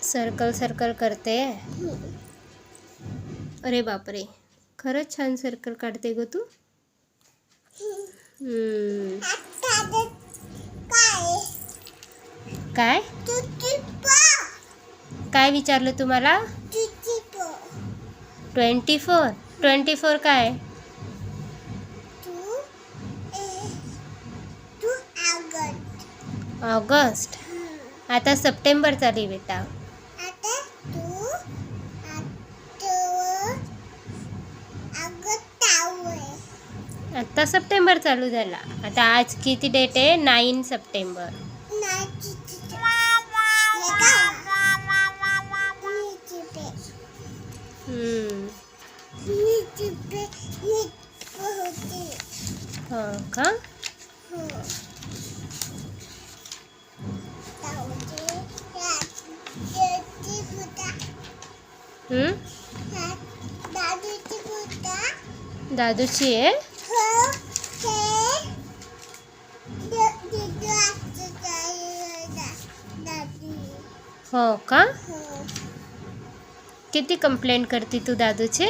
Circle circle करते. अरे बापरे, खरंच छान सर्कल काढते ग तू. काय काय विचारलं तुम्हाला? 24 काय? ऑगस्ट. आता सप्टेंबर चालू आहे बेटा. आता सप्टेंबर चालू झाला. आता आज किती डेट आहे? 9 सप्टेंबर. हो का? दादूची आहे. हो का? किती कंप्लेंट करते तू दादूचे?